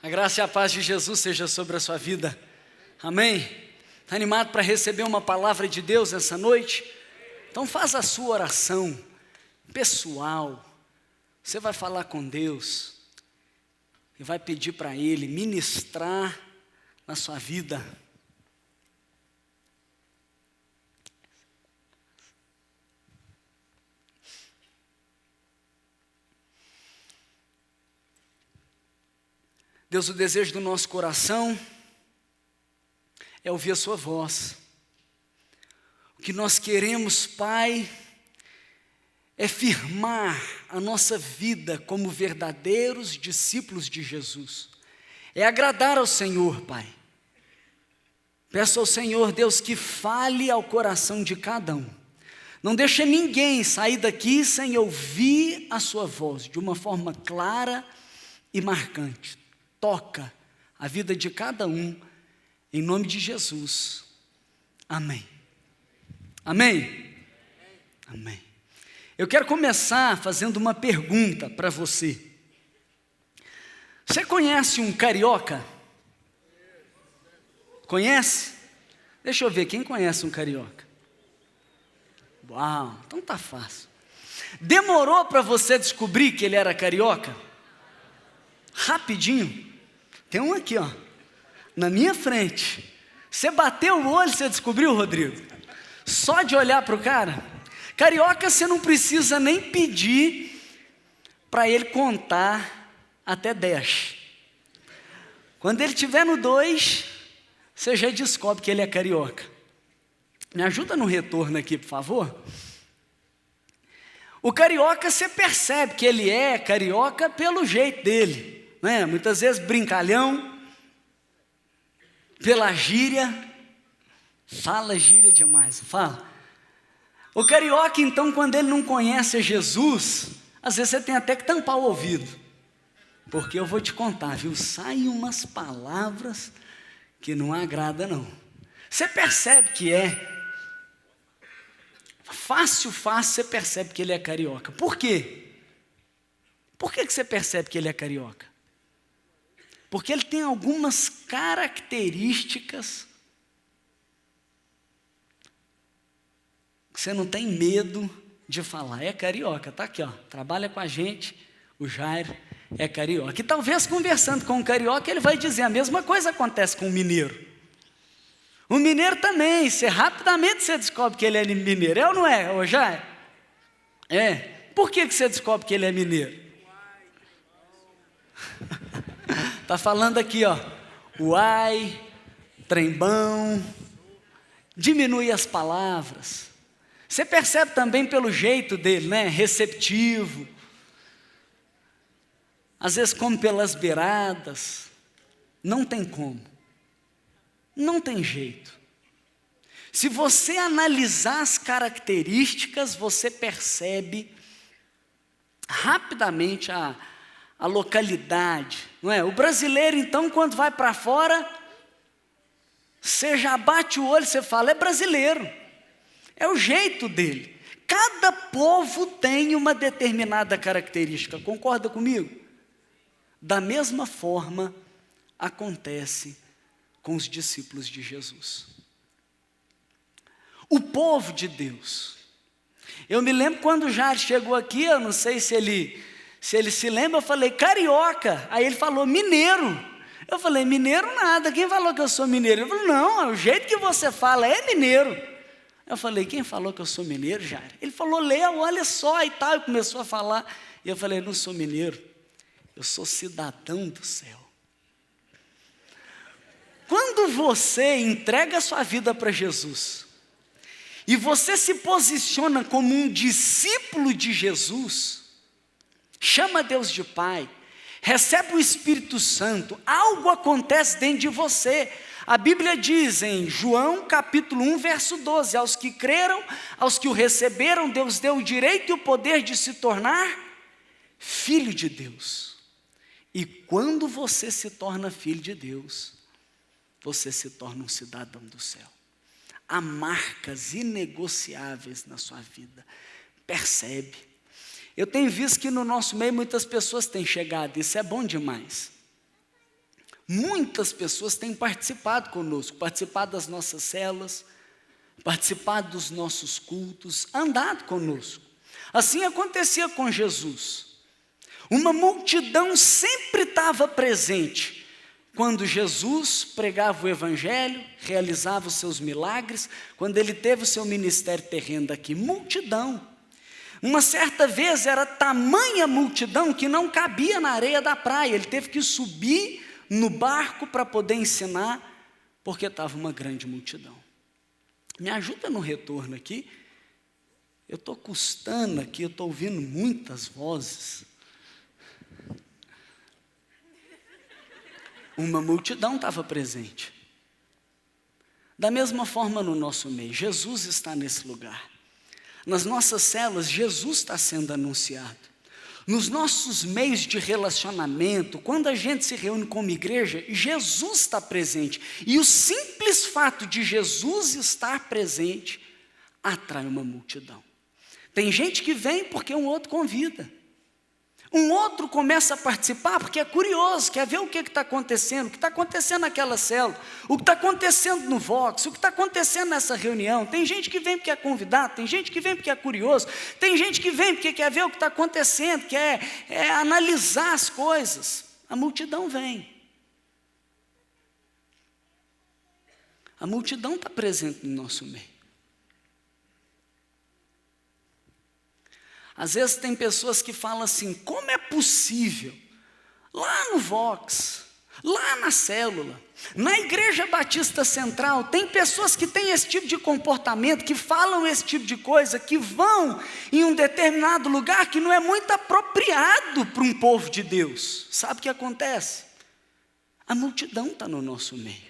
A graça e a paz de Jesus seja sobre a sua vida. Amém? Está animado para receber uma palavra de Deus essa noite? Então faz a sua oração pessoal. Você vai falar com Deus e vai pedir para Ele ministrar na sua vida. Deus, o desejo do nosso coração é ouvir a sua voz. O que nós queremos, Pai, é firmar a nossa vida como verdadeiros discípulos de Jesus. É agradar ao Senhor, Pai. Peço ao Senhor, Deus, que fale ao coração de cada um. Não deixe ninguém sair daqui sem ouvir a sua voz de uma forma clara e marcante. Toca a vida de cada um, em nome de Jesus. Amém. Amém? Amém. Eu quero começar fazendo uma pergunta para você. Você conhece um carioca? Conhece? Deixa eu ver, quem conhece um carioca? Uau, então tá fácil. Demorou para você descobrir que ele era carioca? Rapidinho. Tem um aqui, ó, na minha frente. Você bateu o olho, você descobriu, Rodrigo? Só de olhar para o cara. Carioca, você não precisa nem pedir para ele contar até 10. Quando ele estiver no 2, você já descobre que ele é carioca. Me ajuda no retorno aqui, por favor. O carioca, você percebe que ele é carioca pelo jeito dele. Né? Muitas vezes brincalhão, pela gíria, fala gíria demais, fala. O carioca, então, quando ele não conhece Jesus, às vezes você tem até que tampar o ouvido, porque eu vou te contar, viu, saem umas palavras que não agrada não. Você percebe que é, fácil você percebe que ele é carioca. Por quê? Por que você percebe que ele é carioca? Porque ele tem algumas características que você não tem medo de falar. É carioca, tá aqui, ó, trabalha com a gente, o Jairo é carioca. E talvez conversando com o carioca ele vai dizer a mesma coisa acontece com o mineiro. O mineiro também, rapidamente você descobre que ele é mineiro, é ou não é, ô Jairo? É. Por que você descobre que ele é mineiro? Está falando aqui, ó, uai, trembão, diminui as palavras. Você percebe também pelo jeito dele, né? Receptivo. Às vezes come pelas beiradas. Não tem como. Não tem jeito. Se você analisar as características, você percebe rapidamente a localidade, não é? O brasileiro, então, quando vai para fora, você já bate o olho, você fala, é brasileiro, é o jeito dele. Cada povo tem uma determinada característica, concorda comigo? Da mesma forma, acontece com os discípulos de Jesus. O povo de Deus. Eu me lembro quando o Jair chegou aqui, eu não sei se ele se lembra, eu falei, carioca. Aí ele falou, mineiro. Eu falei, mineiro nada, quem falou que eu sou mineiro? Ele falou, não, o jeito que você fala é mineiro. Eu falei, quem falou que eu sou mineiro, Jair? Ele falou, Léo, olha só e tal, e começou a falar. E eu falei, não sou mineiro, eu sou cidadão do céu. Quando você entrega a sua vida para Jesus, e você se posiciona como um discípulo de Jesus, chama Deus de Pai, recebe o Espírito Santo, algo acontece dentro de você. A Bíblia diz em João capítulo 1, verso 12, aos que creram, aos que o receberam, Deus deu o direito e o poder de se tornar filho de Deus. E quando você se torna filho de Deus, você se torna um cidadão do céu. Há marcas inegociáveis na sua vida, percebe? Eu tenho visto que no nosso meio muitas pessoas têm chegado, isso é bom demais. Muitas pessoas têm participado conosco, participado das nossas células, participado dos nossos cultos, andado conosco. Assim acontecia com Jesus. Uma multidão sempre estava presente quando Jesus pregava o Evangelho, realizava os seus milagres, quando ele teve o seu ministério terreno aqui. Multidão. Uma certa vez era tamanha multidão que não cabia na areia da praia. Ele teve que subir no barco para poder ensinar, porque estava uma grande multidão. Me ajuda no retorno aqui. Eu estou custando aqui, eu estou ouvindo muitas vozes. Uma multidão estava presente. Da mesma forma no nosso meio, Jesus está nesse lugar. Nas nossas células, Jesus está sendo anunciado. Nos nossos meios de relacionamento, quando a gente se reúne como igreja, Jesus está presente. E o simples fato de Jesus estar presente atrai uma multidão. Tem gente que vem porque um outro convida. Um outro começa a participar porque é curioso, quer ver o que está acontecendo, o que está acontecendo naquela célula, o que está acontecendo no Vox, o que está acontecendo nessa reunião. Tem gente que vem porque é convidado, tem gente que vem porque é curioso, tem gente que vem porque quer ver o que está acontecendo, quer analisar as coisas. A multidão vem. A multidão está presente no nosso meio. Às vezes tem pessoas que falam assim, como é possível, lá no Vox, lá na célula, na Igreja Batista Central, tem pessoas que têm esse tipo de comportamento, que falam esse tipo de coisa, que vão em um determinado lugar que não é muito apropriado para um povo de Deus. Sabe o que acontece? A multidão está no nosso meio.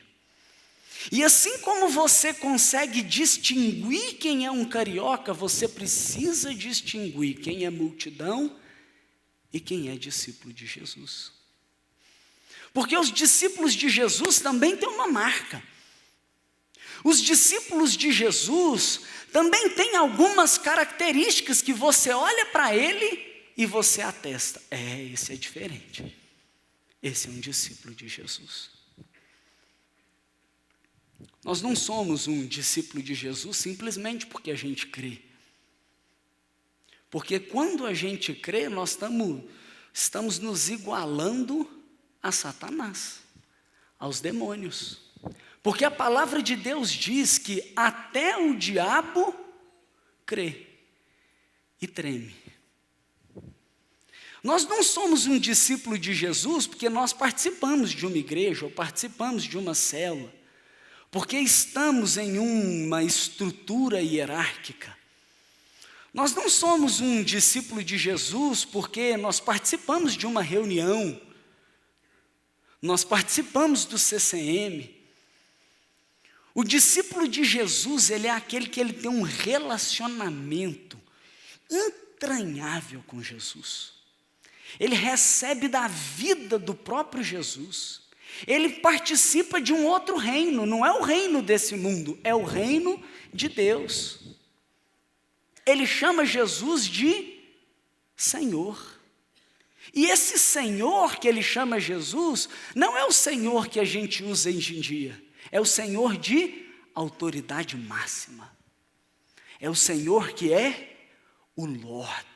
E assim como você consegue distinguir quem é um carioca, você precisa distinguir quem é multidão e quem é discípulo de Jesus. Porque os discípulos de Jesus também têm uma marca. Os discípulos de Jesus também têm algumas características que você olha para ele e você atesta. Esse é diferente. Esse é um discípulo de Jesus. Nós não somos um discípulo de Jesus simplesmente porque a gente crê. Porque quando a gente crê, nós estamos nos igualando a Satanás, aos demônios. Porque a palavra de Deus diz que até o diabo crê e treme. Nós não somos um discípulo de Jesus porque nós participamos de uma igreja ou participamos de uma célula. Porque estamos em uma estrutura hierárquica. Nós não somos um discípulo de Jesus porque nós participamos de uma reunião, nós participamos do CCM. O discípulo de Jesus, ele é aquele que ele tem um relacionamento entranhável com Jesus. Ele recebe da vida do próprio Jesus. Ele participa de um outro reino, não é o reino desse mundo, é o reino de Deus. Ele chama Jesus de Senhor. E esse Senhor que ele chama Jesus, não é o Senhor que a gente usa hoje em dia, é o Senhor de autoridade máxima. É o Senhor que é o Lord.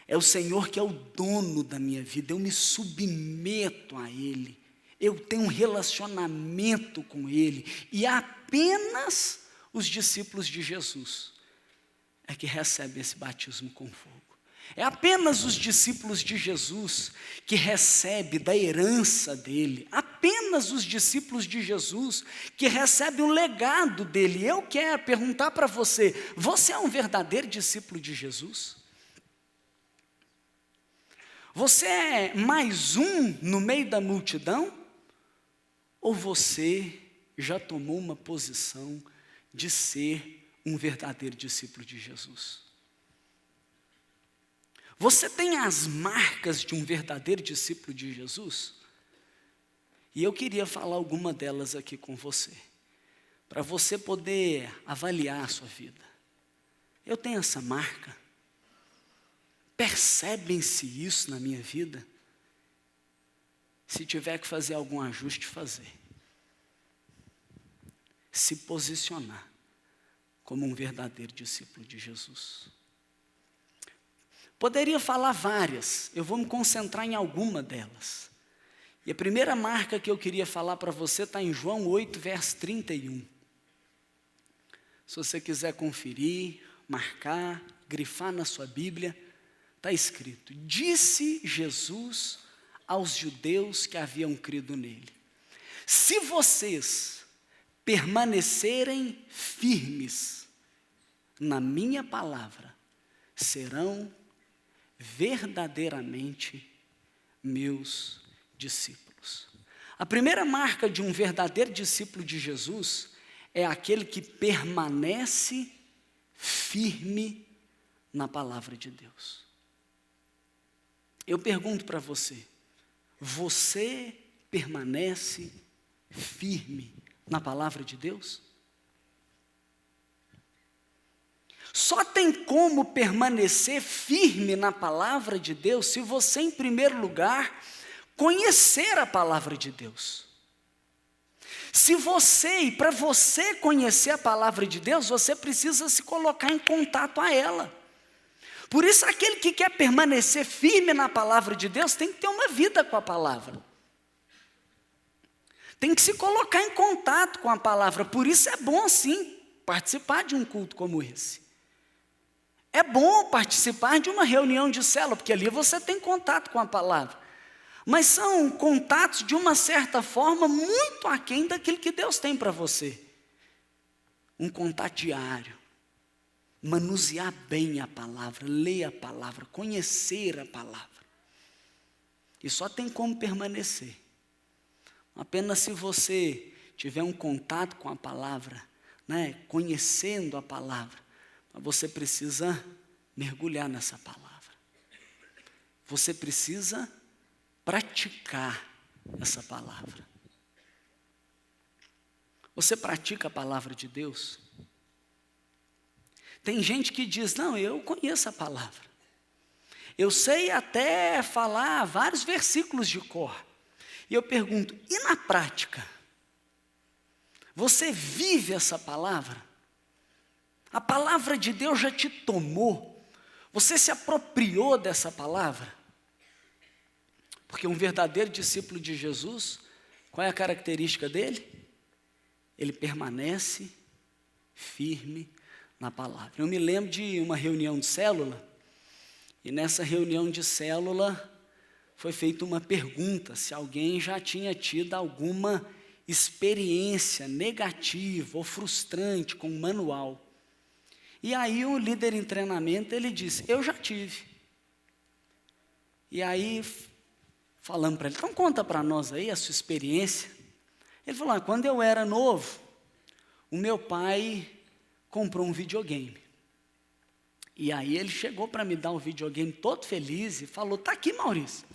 É o Senhor que é o dono da minha vida, eu me submeto a Ele. Eu tenho um relacionamento com Ele, e apenas os discípulos de Jesus é que recebem esse batismo com fogo. É apenas os discípulos de Jesus que recebem da herança dele, apenas os discípulos de Jesus que recebem o legado dele. Eu quero perguntar para você, você é um verdadeiro discípulo de Jesus? Você é mais um no meio da multidão? Ou você já tomou uma posição de ser um verdadeiro discípulo de Jesus? Você tem as marcas de um verdadeiro discípulo de Jesus? E eu queria falar alguma delas aqui com você, para você poder avaliar a sua vida. Eu tenho essa marca? Percebem-se isso na minha vida? Se tiver que fazer algum ajuste, fazer. Se posicionar como um verdadeiro discípulo de Jesus. Poderia falar várias, eu vou me concentrar em alguma delas. E a primeira marca que eu queria falar para você está em João 8, verso 31. Se você quiser conferir, marcar, grifar na sua Bíblia, está escrito: disse Jesus aos judeus que haviam crido nele: se vocês permanecerem firmes na minha palavra, serão verdadeiramente meus discípulos. A primeira marca de um verdadeiro discípulo de Jesus é aquele que permanece firme na palavra de Deus. Eu pergunto para você, você permanece firme na palavra de Deus? Só tem como permanecer firme na palavra de Deus se você, em primeiro lugar, conhecer a palavra de Deus. E para você conhecer a palavra de Deus, você precisa se colocar em contato a ela. Por isso, aquele que quer permanecer firme na palavra de Deus, tem que ter uma vida com a palavra. Tem que se colocar em contato com a palavra. Por isso é bom, sim, participar de um culto como esse. É bom participar de uma reunião de célula, porque ali você tem contato com a palavra. Mas são contatos, de uma certa forma, muito aquém daquilo que Deus tem para você. Um contato diário. Manusear bem a palavra, ler a palavra, conhecer a palavra. E só tem como permanecer. Apenas se você tiver um contato com a palavra, conhecendo a palavra, você precisa mergulhar nessa palavra. Você precisa praticar essa palavra. Você pratica a palavra de Deus? Tem gente que diz: não, eu conheço a palavra. Eu sei até falar vários versículos de cor. E eu pergunto: e na prática? Você vive essa palavra? A palavra de Deus já te tomou? Você se apropriou dessa palavra? Porque um verdadeiro discípulo de Jesus, qual é a característica dele? Ele permanece firme na palavra. Eu me lembro de uma reunião de célula, e nessa reunião de célula foi feita uma pergunta, se alguém já tinha tido alguma experiência negativa ou frustrante com o manual. E aí o líder em treinamento, ele disse: eu já tive. E aí falamos para ele: então conta para nós aí a sua experiência. Ele falou: quando eu era novo, o meu pai comprou um videogame. E aí ele chegou para me dar um videogame todo feliz e falou: tá aqui, Maurício,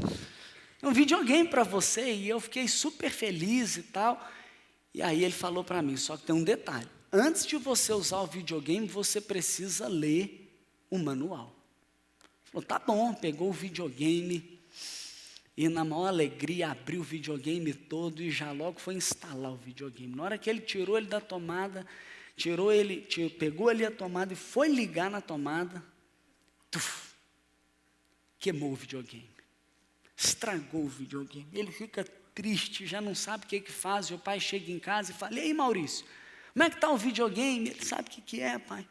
um videogame para você. E eu fiquei super feliz e tal. E aí ele falou para mim: só que tem um detalhe, antes de você usar o videogame, você precisa ler o manual. Ele falou: tá bom. Pegou o videogame e na maior alegria abriu o videogame todo e já logo foi instalar o videogame. Na hora que ele tirou ele da tomada, pegou ali a tomada e foi ligar na tomada, queimou o videogame, estragou o videogame. Ele fica triste, já não sabe o que faz. E o pai chega em casa e fala: e aí, Maurício, como é que está o videogame? Ele sabe o que é, pai.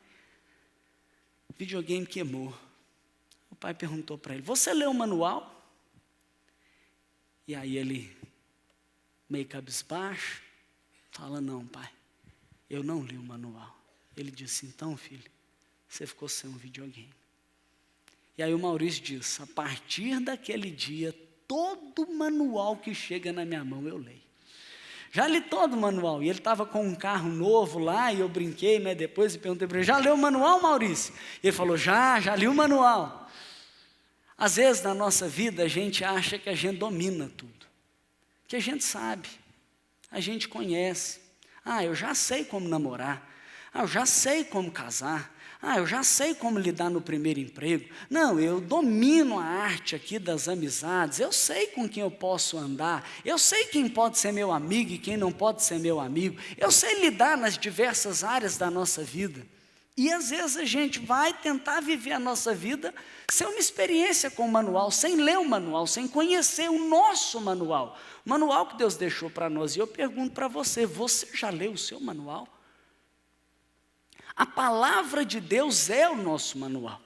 O videogame queimou. O pai perguntou para ele: você leu o manual? E aí ele, meio cabisbaixo, fala: não, pai, eu não li o manual. Ele disse: então, filho, você ficou sem um videogame. E aí o Maurício disse: a partir daquele dia, todo manual que chega na minha mão eu leio. Já li todo o manual. E ele estava com um carro novo lá, e eu brinquei, depois, e perguntei para ele: já leu o manual, Maurício? E ele falou: já li o manual. Às vezes na nossa vida a gente acha que a gente domina tudo, que a gente sabe, a gente conhece. Eu já sei como namorar. Eu já sei como casar. Eu já sei como lidar no primeiro emprego. Não, eu domino a arte aqui das amizades. Eu sei com quem eu posso andar. Eu sei quem pode ser meu amigo e quem não pode ser meu amigo. Eu sei lidar nas diversas áreas da nossa vida. E às vezes a gente vai tentar viver a nossa vida sem uma experiência com o manual, sem ler o manual, sem conhecer o nosso manual. O manual que Deus deixou para nós. E eu pergunto para você, você já leu o seu manual? A palavra de Deus é o nosso manual.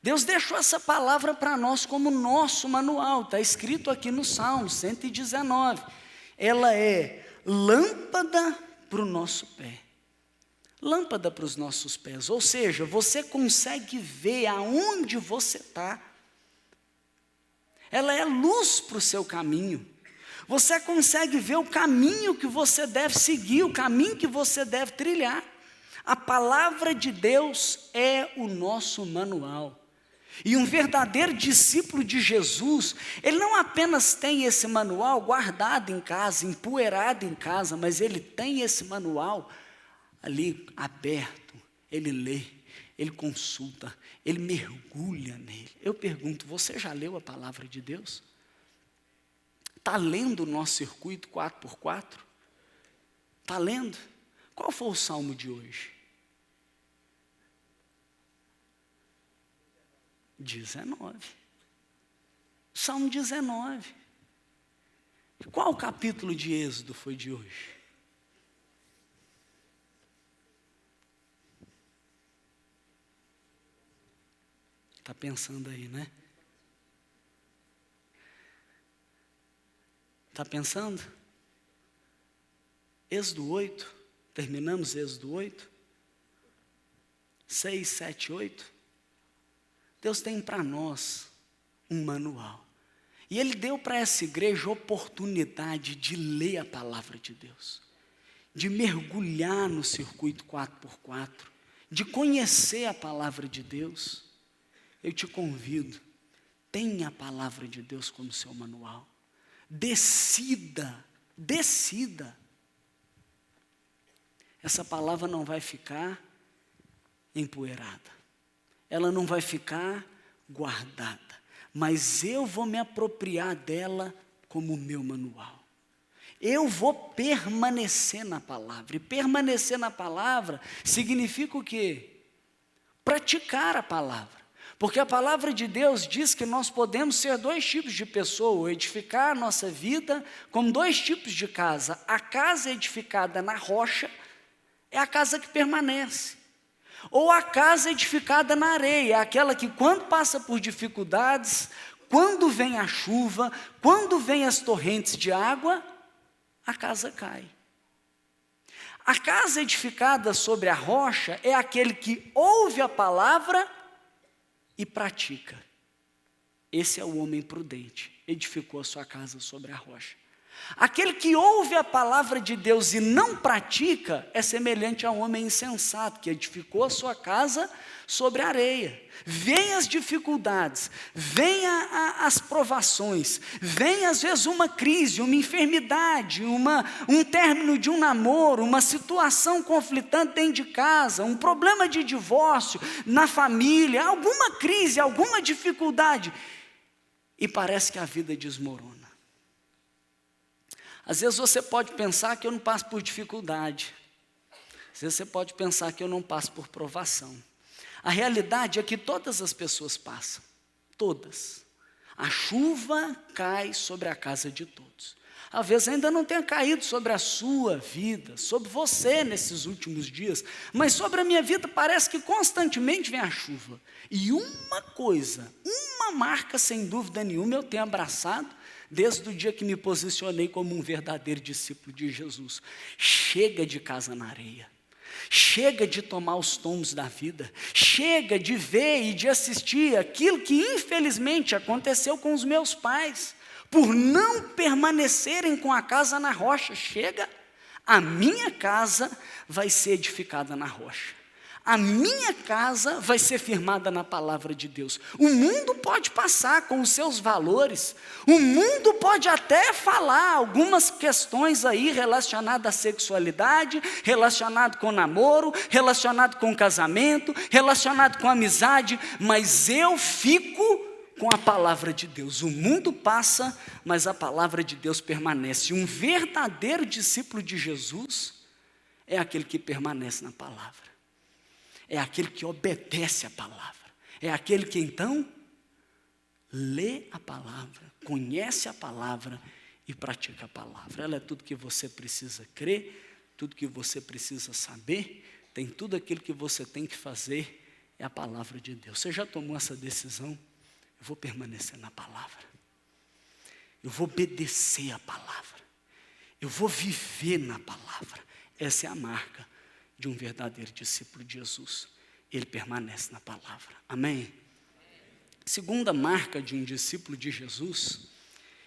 Deus deixou essa palavra para nós como nosso manual. Está escrito aqui no Salmo 119. Ela é lâmpada para o nosso pé. Lâmpada para os nossos pés. Ou seja, você consegue ver aonde você está. Ela é luz para o seu caminho. Você consegue ver o caminho que você deve seguir, o caminho que você deve trilhar. A palavra de Deus é o nosso manual. E um verdadeiro discípulo de Jesus, ele não apenas tem esse manual guardado em casa, empoeirado em casa, mas ele tem esse manual ali aberto, ele lê, ele consulta, ele mergulha nele. Eu pergunto, você já leu a palavra de Deus? Está lendo o nosso circuito 4x4? Está lendo? Qual foi o salmo de hoje? 19. Salmo 19. Qual capítulo de Êxodo foi de hoje? Está pensando aí, né? Está pensando? Êxodo 8. Terminamos Êxodo 8. 6, 7, 8. Deus tem para nós um manual. E Ele deu para essa igreja a oportunidade de ler a palavra de Deus, de mergulhar no circuito 4x4, de conhecer a palavra de Deus. Eu te convido, tenha a palavra de Deus como seu manual. Decida. Essa palavra não vai ficar empoeirada. Ela não vai ficar guardada, mas eu vou me apropriar dela como o meu manual. Eu vou permanecer na palavra, e permanecer na palavra significa o quê? Praticar a palavra, porque a palavra de Deus diz que nós podemos ser dois tipos de pessoa, edificar a nossa vida como dois tipos de casa. A casa edificada na rocha é a casa que permanece. Ou a casa edificada na areia, aquela que quando passa por dificuldades, quando vem a chuva, quando vem as torrentes de água, a casa cai. A casa edificada sobre a rocha é aquele que ouve a palavra e pratica. Esse é o homem prudente, edificou a sua casa sobre a rocha. Aquele que ouve a palavra de Deus e não pratica é semelhante a um homem insensato que edificou a sua casa sobre a areia. Vem as dificuldades, vem as provações, vem às vezes uma crise, uma enfermidade, um término de um namoro, uma situação conflitante dentro de casa, um problema de divórcio na família, alguma crise, alguma dificuldade, e parece que a vida desmorona. Às vezes você pode pensar que eu não passo por dificuldade. Às vezes você pode pensar que eu não passo por provação. A realidade é que todas as pessoas passam. Todas. A chuva cai sobre a casa de todos. Às vezes ainda não tenha caído sobre a sua vida, sobre você nesses últimos dias, mas sobre a minha vida parece que constantemente vem a chuva. E uma coisa, uma marca sem dúvida nenhuma eu tenho abraçado, desde o dia que me posicionei como um verdadeiro discípulo de Jesus. Chega de casa na areia. Chega de tomar os tomos da vida. Chega de ver e de assistir aquilo que infelizmente aconteceu com os meus pais, por não permanecerem com a casa na rocha. Chega, a minha casa vai ser edificada na rocha. A minha casa vai ser firmada na palavra de Deus. O mundo pode passar com os seus valores. O mundo pode até falar algumas questões aí relacionadas à sexualidade, relacionado com namoro, relacionado com casamento, relacionado com amizade, mas eu fico com a palavra de Deus. O mundo passa, mas a palavra de Deus permanece. Um verdadeiro discípulo de Jesus é aquele que permanece na palavra. É aquele que obedece a palavra. É aquele que então lê a palavra, conhece a palavra e pratica a palavra. Ela é tudo que você precisa crer, tudo que você precisa saber, tem tudo aquilo que você tem que fazer, é a palavra de Deus. Você já tomou essa decisão? Eu vou permanecer na palavra. Eu vou obedecer a palavra. Eu vou viver na palavra. Essa é a marca de um verdadeiro discípulo de Jesus. Ele permanece na palavra. Amém? Segunda marca de um discípulo de Jesus,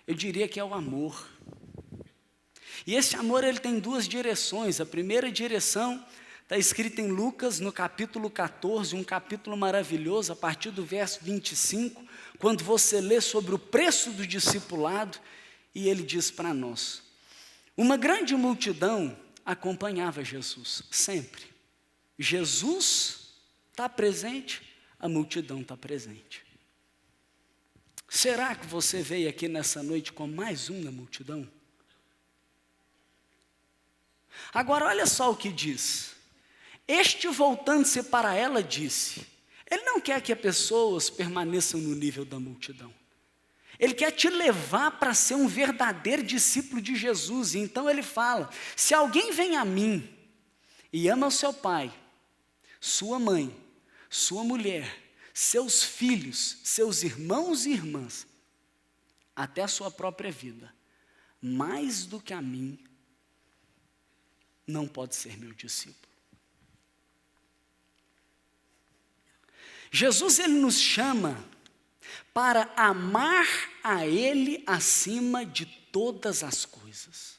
eu diria que é o amor. E esse amor ele tem duas direções. A primeira direção está escrita em Lucas, no capítulo 14, um capítulo maravilhoso, a partir do verso 25, quando você lê sobre o preço do discipulado, e ele diz para nós: uma grande multidão acompanhava Jesus, sempre. Jesus está presente, a multidão está presente. Será que você veio aqui nessa noite com mais um na multidão? Agora olha só o que diz. Este, voltando-se para ela, disse: ele não quer que as pessoas permaneçam no nível da multidão. Ele quer te levar para ser um verdadeiro discípulo de Jesus. E então ele fala: se alguém vem a mim e ama o seu pai, sua mãe, sua mulher, seus filhos, seus irmãos e irmãs, até a sua própria vida, mais do que a mim, não pode ser meu discípulo. Jesus ele nos chama para amar a Ele acima de todas as coisas.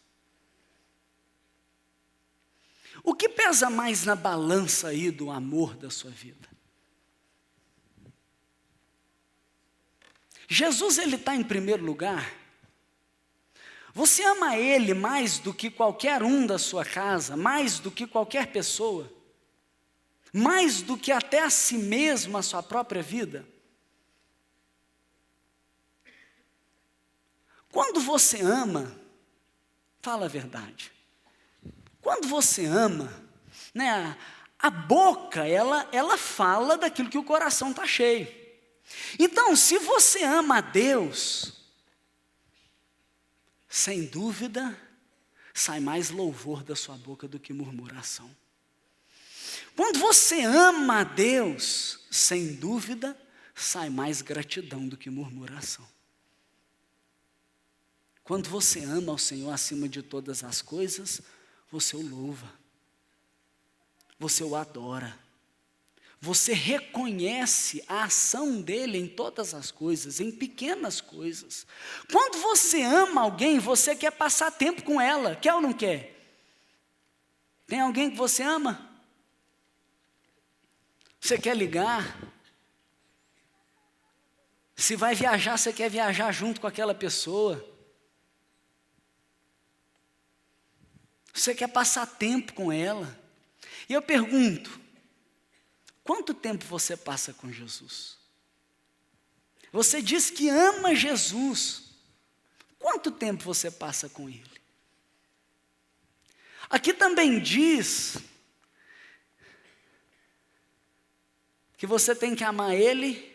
O que pesa mais na balança aí do amor da sua vida? Jesus ele está em primeiro lugar? Você ama Ele mais do que qualquer um da sua casa, mais do que qualquer pessoa? Mais do que até a si mesmo, a sua própria vida? Quando você ama, fala a verdade. Quando você ama, né, a boca, ela fala daquilo que o coração está cheio. Então, se você ama a Deus, sem dúvida, sai mais louvor da sua boca do que murmuração. Quando você ama a Deus, sem dúvida, sai mais gratidão do que murmuração. Quando você ama ao Senhor acima de todas as coisas, você o louva, você o adora, você reconhece a ação dele em todas as coisas, em pequenas coisas. Quando você ama alguém, você quer passar tempo com ela, quer ou não quer? Tem alguém que você ama? Você quer ligar? Se vai viajar, você quer viajar junto com aquela pessoa. Você quer passar tempo com ela. E eu pergunto, quanto tempo você passa com Jesus? Você diz que ama Jesus. Quanto tempo você passa com Ele? Aqui também diz que você tem que amar Ele,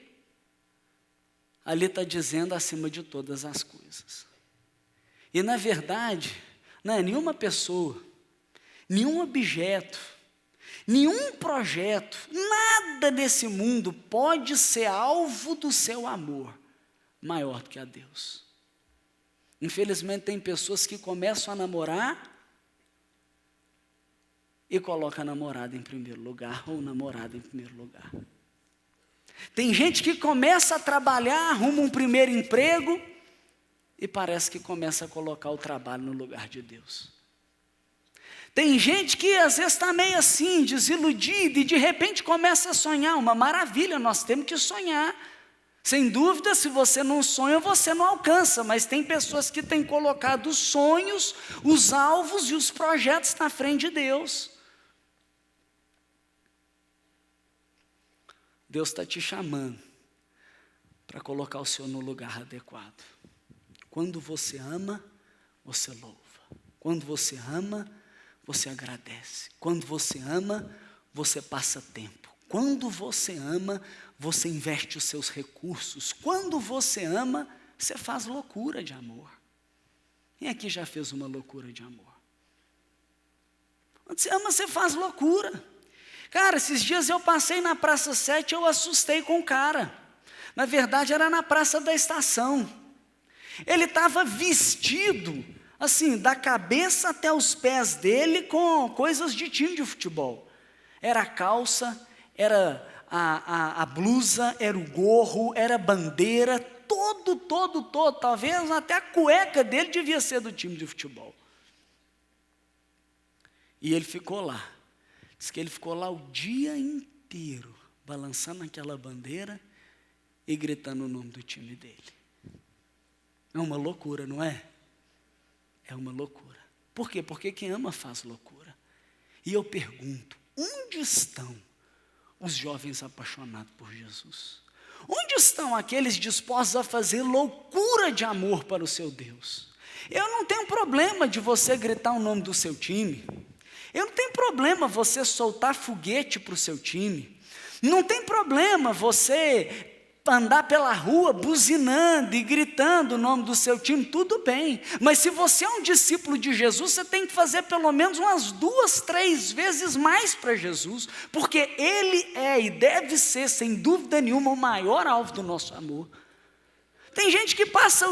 ali está dizendo acima de todas as coisas. E na verdade, não é nenhuma pessoa, nenhum objeto, nenhum projeto, nada nesse mundo pode ser alvo do seu amor maior do que a Deus. Infelizmente tem pessoas que começam a namorar e colocam a namorada em primeiro lugar, ou o namorado em primeiro lugar. Tem gente que começa a trabalhar, arruma um primeiro emprego e parece que começa a colocar o trabalho no lugar de Deus. Tem gente que às vezes está meio assim, desiludida, e de repente começa a sonhar. Uma maravilha, nós temos que sonhar. Sem dúvida, se você não sonha, você não alcança, mas tem pessoas que têm colocado os sonhos, os alvos e os projetos na frente de Deus. Deus está te chamando para colocar o Senhor no lugar adequado. Quando você ama, você louva. Quando você ama, você agradece. Quando você ama, você passa tempo. Quando você ama, você investe os seus recursos. Quando você ama, você faz loucura de amor. Quem aqui já fez uma loucura de amor? Quando você ama, você faz loucura. Cara, esses dias eu passei na Praça 7, eu assustei com o cara. Na verdade, era na Praça da Estação. Ele estava vestido, assim, da cabeça até os pés dele, com coisas de time de futebol. Era a calça, era a blusa, era o gorro, era a bandeira, todo, talvez até a cueca dele devia ser do time de futebol. E ele ficou lá. Diz que ele ficou lá o dia inteiro, balançando aquela bandeira e gritando o nome do time dele. É uma loucura, não é? É uma loucura. Por quê? Porque quem ama faz loucura. E eu pergunto, onde estão os jovens apaixonados por Jesus? Onde estão aqueles dispostos a fazer loucura de amor para o seu Deus? Eu não tenho problema de você gritar o nome do seu time. Eu não tenho problema você soltar foguete para o seu time. Não tem problema você andar pela rua buzinando e gritando o nome do seu time, tudo bem. Mas se você é um discípulo de Jesus, você tem que fazer pelo menos umas 2, 3 vezes mais para Jesus, porque Ele é e deve ser, sem dúvida nenhuma, o maior alvo do nosso amor. Tem gente que passa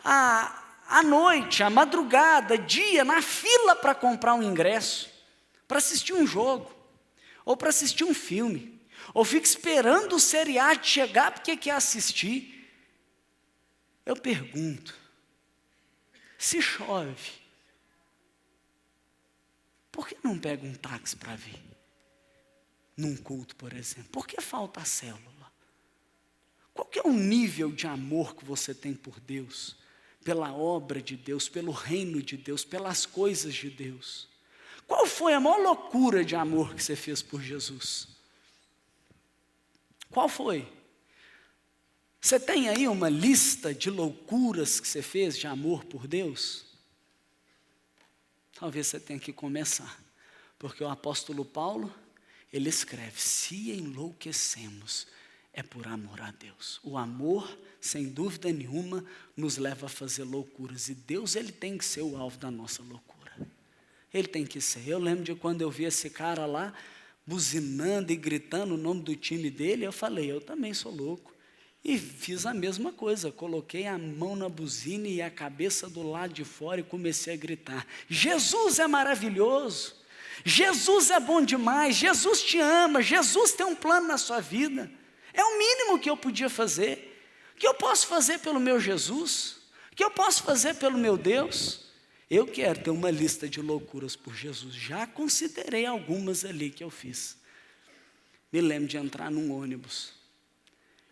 a noite, a madrugada, dia, na fila para comprar um ingresso, para assistir um jogo, ou para assistir um filme, ou fica esperando o seriado chegar porque quer assistir. Eu pergunto, se chove, por que não pega um táxi para vir? Num culto, por exemplo. Por que falta a célula? Qual que é o nível de amor que você tem por Deus? Pela obra de Deus, pelo reino de Deus, pelas coisas de Deus. Qual foi a maior loucura de amor que você fez por Jesus? Qual foi? Você tem aí uma lista de loucuras que você fez de amor por Deus? Talvez você tenha que começar, porque o apóstolo Paulo, ele escreve, se enlouquecemos, é por amor a Deus. O amor, sem dúvida nenhuma, nos leva a fazer loucuras, e Deus, ele tem que ser o alvo da nossa loucura. Ele tem que ser. Eu lembro de quando eu vi esse cara lá, buzinando e gritando o nome do time dele, eu falei, eu também sou louco. E fiz a mesma coisa, coloquei a mão na buzina e a cabeça do lado de fora e comecei a gritar, Jesus é maravilhoso, Jesus é bom demais, Jesus te ama, Jesus tem um plano na sua vida. É o mínimo que eu podia fazer. O que eu posso fazer pelo meu Jesus? O que eu posso fazer pelo meu Deus? Eu quero ter uma lista de loucuras por Jesus. Já considerei algumas ali que eu fiz. Me lembro de entrar num ônibus,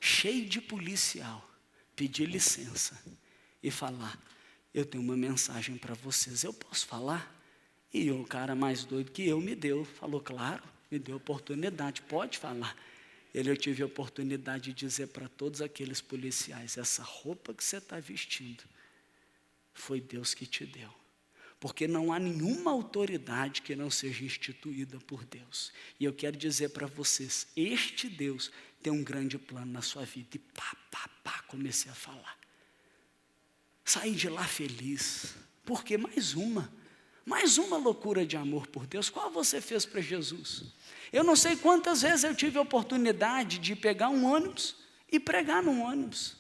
cheio de policial, pedir licença e falar, eu tenho uma mensagem para vocês, eu posso falar? E o cara mais doido que eu me deu, falou, claro, me deu oportunidade, pode falar. Eu tive a oportunidade de dizer para todos aqueles policiais, essa roupa que você está vestindo, foi Deus que te deu. Porque não há nenhuma autoridade que não seja instituída por Deus. E eu quero dizer para vocês, este Deus tem um grande plano na sua vida. E comecei a falar. Saí de lá feliz. Porque mais uma loucura de amor por Deus. Qual você fez para Jesus? Eu não sei quantas vezes eu tive a oportunidade de pegar um ônibus e pregar num ônibus.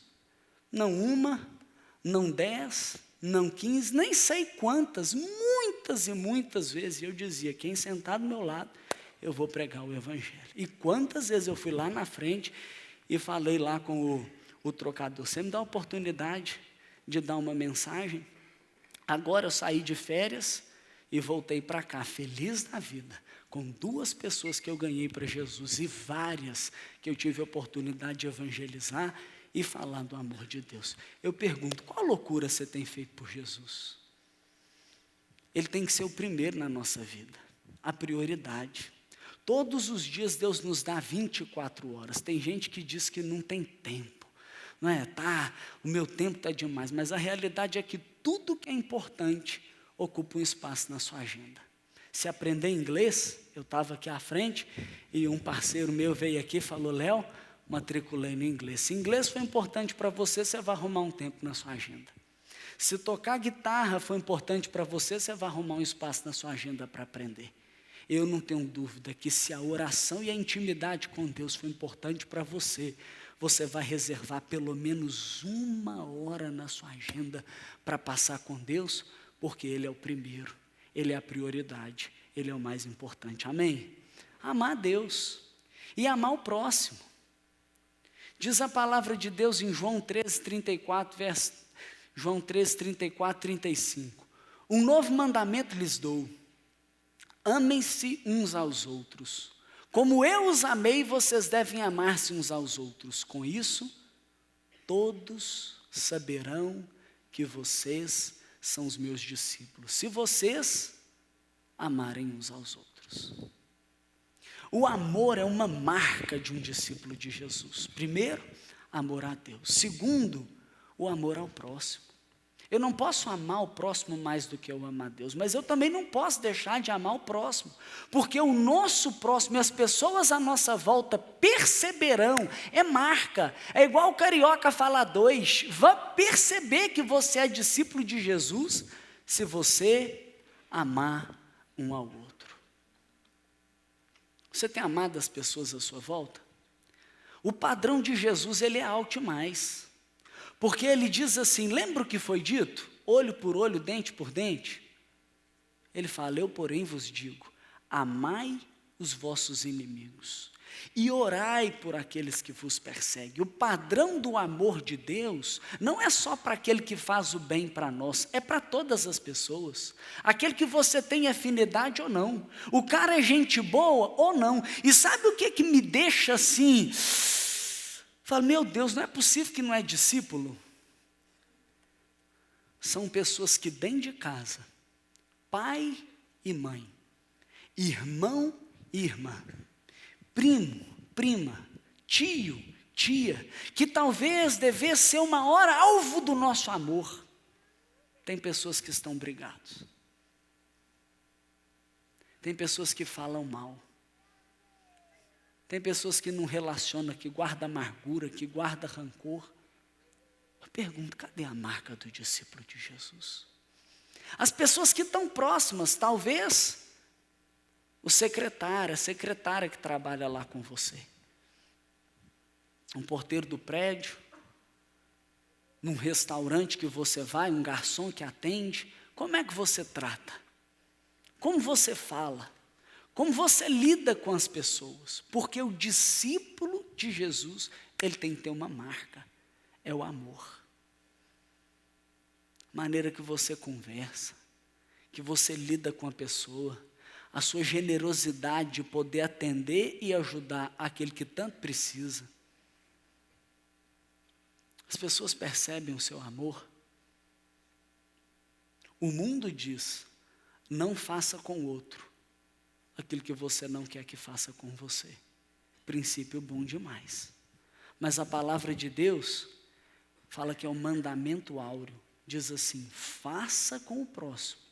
Não uma, não 10, não 15, nem sei quantas, muitas e muitas vezes eu dizia, quem sentar do meu lado, eu vou pregar o evangelho. E quantas vezes eu fui lá na frente e falei lá com o trocador, você me dá a oportunidade de dar uma mensagem? Agora eu saí de férias e voltei para cá, feliz da vida, com 2 pessoas que eu ganhei para Jesus e várias que eu tive a oportunidade de evangelizar e falar do amor de Deus. Eu pergunto, qual loucura você tem feito por Jesus? Ele tem que ser o primeiro na nossa vida, a prioridade. Todos os dias Deus nos dá 24 horas. Tem gente que diz que não tem tempo, não é? O meu tempo está demais, mas a realidade é que tudo que é importante ocupa um espaço na sua agenda. Se aprender inglês, eu estava aqui à frente e um parceiro meu veio aqui e falou, Léo, matriculei no inglês. Se inglês foi importante para você, você vai arrumar um tempo na sua agenda. Se tocar guitarra foi importante para você, você vai arrumar um espaço na sua agenda para aprender. Eu não tenho dúvida que se a oração e a intimidade com Deus foi importante para você, você vai reservar pelo menos 1 hora na sua agenda para passar com Deus, porque Ele é o primeiro, Ele é a prioridade, Ele é o mais importante. Amém? Amar a Deus e amar o próximo. Diz a palavra de Deus em João 13:34, João 13:34, 35. Um novo mandamento lhes dou: amem-se uns aos outros. Como eu os amei, vocês devem amar-se uns aos outros. Com isso, todos saberão que vocês são os meus discípulos, se vocês amarem uns aos outros. O amor é uma marca de um discípulo de Jesus. Primeiro, amor a Deus. Segundo, o amor ao próximo. Eu não posso amar o próximo mais do que eu amo a Deus, mas eu também não posso deixar de amar o próximo, porque o nosso próximo e as pessoas à nossa volta perceberão, é marca, é igual o carioca fala 2, vai perceber que você é discípulo de Jesus, se você amar um ao outro. Você tem amado as pessoas à sua volta? O padrão de Jesus, ele é alto demais. Porque ele diz assim, lembra o que foi dito? Olho por olho, dente por dente. Ele fala, eu porém vos digo, amai os vossos inimigos e orai por aqueles que vos perseguem. O padrão do amor de Deus não é só para aquele que faz o bem para nós, é para todas as pessoas. Aquele que você tem afinidade ou não. O cara é gente boa ou não. E sabe o que me deixa assim? Fala, meu Deus, não é possível que não é discípulo? São pessoas que dentro de casa, pai e mãe, irmão e irmã, primo, prima, tio, tia, que talvez devesse ser uma hora alvo do nosso amor. Tem pessoas que estão brigados. Tem pessoas que falam mal. Tem pessoas que não relacionam, que guardam amargura, que guardam rancor. Eu pergunto, cadê a marca do discípulo de Jesus? As pessoas que estão próximas, talvez o secretário, a secretária que trabalha lá com você. Um porteiro do prédio, num restaurante que você vai, um garçom que atende. Como é que você trata? Como você fala? Como você lida com as pessoas? Porque o discípulo de Jesus, ele tem que ter uma marca, é o amor. Maneira que você conversa, que você lida com a pessoa, a sua generosidade de poder atender e ajudar aquele que tanto precisa. As pessoas percebem o seu amor. O mundo diz, não faça com o outro aquilo que você não quer que faça com você. Princípio bom demais. Mas a palavra de Deus fala que é um mandamento áureo. Diz assim, faça com o próximo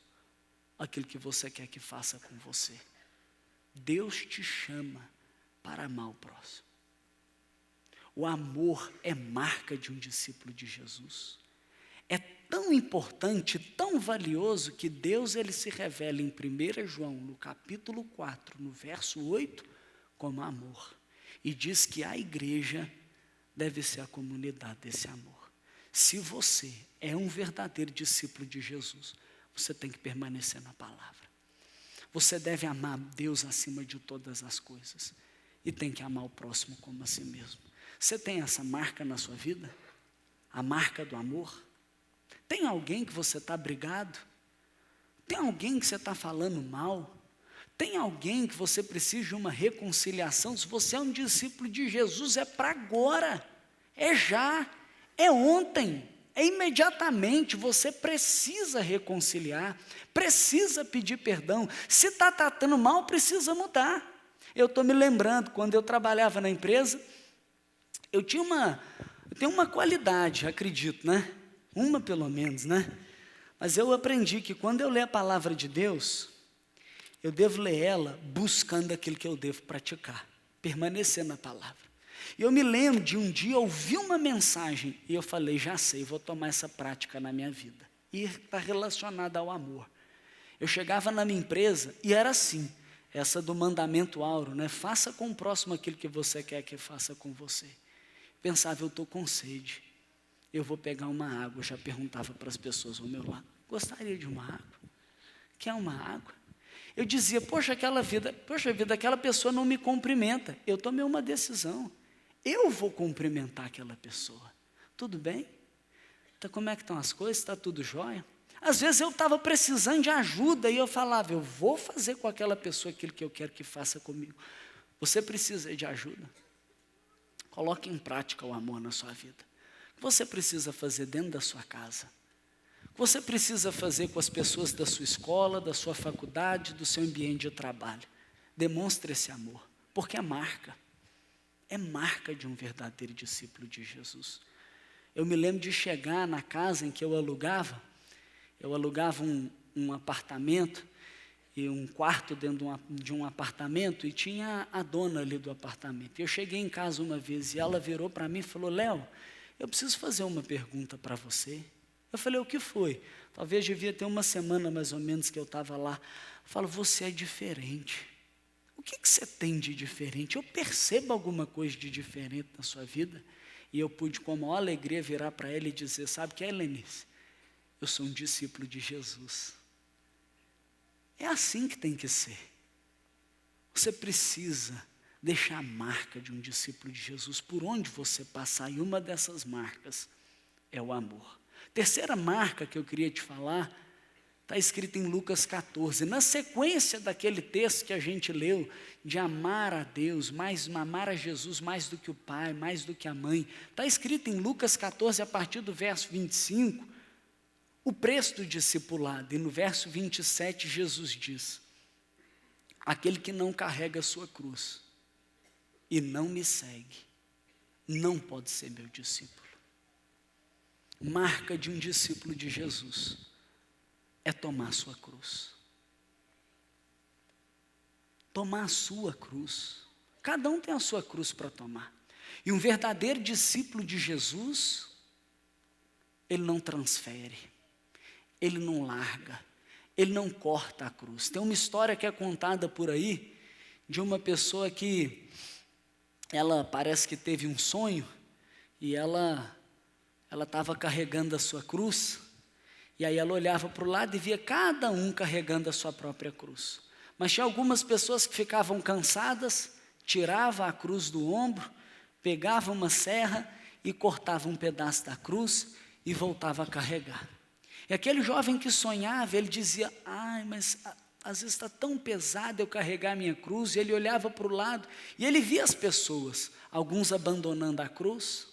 aquilo que você quer que faça com você. Deus te chama para amar o próximo. O amor é marca de um discípulo de Jesus. É tão importante, tão valioso, que Deus ele se revela em 1 João, no capítulo 4, no verso 8, como amor. E diz que a igreja deve ser a comunidade desse amor. Se você é um verdadeiro discípulo de Jesus, você tem que permanecer na palavra. Você deve amar Deus acima de todas as coisas. E tem que amar o próximo como a si mesmo. Você tem essa marca na sua vida? A marca do amor? Tem alguém que você está brigado? Tem alguém que você está falando mal? Tem alguém que você precisa de uma reconciliação? Se você é um discípulo de Jesus, é para agora, é já, é ontem, é imediatamente. Você precisa reconciliar, precisa pedir perdão. Se está tratando mal, precisa mudar. Eu estou me lembrando, quando eu trabalhava na empresa, eu tenho uma qualidade, acredito, né? Uma pelo menos, né? Mas eu aprendi que quando eu ler a palavra de Deus, eu devo ler ela buscando aquilo que eu devo praticar, permanecer na palavra. E eu me lembro de um dia ouvir uma mensagem e eu falei, já sei, vou tomar essa prática na minha vida. E está relacionada ao amor. Eu chegava na minha empresa e era assim, essa do mandamento áureo, né? Faça com o próximo aquilo que você quer que faça com você. Pensava, eu estou com sede, eu vou pegar uma água. Eu já perguntava para as pessoas ao meu lado, gostaria de uma água? Quer uma água? Eu dizia, poxa vida, aquela pessoa não me cumprimenta. Eu tomei uma decisão, eu vou cumprimentar aquela pessoa. Tudo bem? Então como é que estão as coisas? Está tudo jóia? Às vezes eu estava precisando de ajuda e eu falava, eu vou fazer com aquela pessoa aquilo que eu quero que faça comigo. Você precisa de ajuda? Coloque em prática o amor na sua vida. O que você precisa fazer dentro da sua casa? O que você precisa fazer com as pessoas da sua escola, da sua faculdade, do seu ambiente de trabalho? Demonstre esse amor, porque é marca de um verdadeiro discípulo de Jesus. Eu me lembro de chegar na casa em que eu alugava um apartamento, e um quarto dentro de um apartamento, e tinha a dona ali do apartamento. Eu cheguei em casa uma vez e ela virou para mim e falou, Léo, eu preciso fazer uma pergunta para você. Eu falei, o que foi? Talvez devia ter uma semana mais ou menos que eu estava lá. Eu falo, você é diferente. O que você tem de diferente? Eu percebo alguma coisa de diferente na sua vida? E eu pude com a maior alegria virar para ela e dizer, sabe o que é, Helenice? Eu sou um discípulo de Jesus. É assim que tem que ser. Você precisa deixar a marca de um discípulo de Jesus por onde você passar, e uma dessas marcas é o amor. Terceira marca que eu queria te falar, está escrita em Lucas 14, na sequência daquele texto que a gente leu, de amar a Deus, amar a Jesus mais do que o pai, mais do que a mãe, está escrito em Lucas 14, a partir do verso 25, o preço do discipulado. E no verso 27 Jesus diz, aquele que não carrega a sua cruz e não me segue, não pode ser meu discípulo. Marca de um discípulo de Jesus é tomar a sua cruz. Tomar a sua cruz. Cada um tem a sua cruz para tomar. E um verdadeiro discípulo de Jesus, ele não transfere, ele não larga, ele não corta a cruz. Tem uma história que é contada por aí, de uma pessoa que, ela parece que teve um sonho, e ela estava carregando a sua cruz, e aí ela olhava para o lado e via cada um carregando a sua própria cruz. Mas tinha algumas pessoas que ficavam cansadas, tiravam a cruz do ombro, pegavam uma serra e cortavam um pedaço da cruz e voltava a carregar. E aquele jovem que sonhava, ele dizia, mas às vezes está tão pesado eu carregar a minha cruz. E ele olhava para o lado e ele via as pessoas, alguns abandonando a cruz,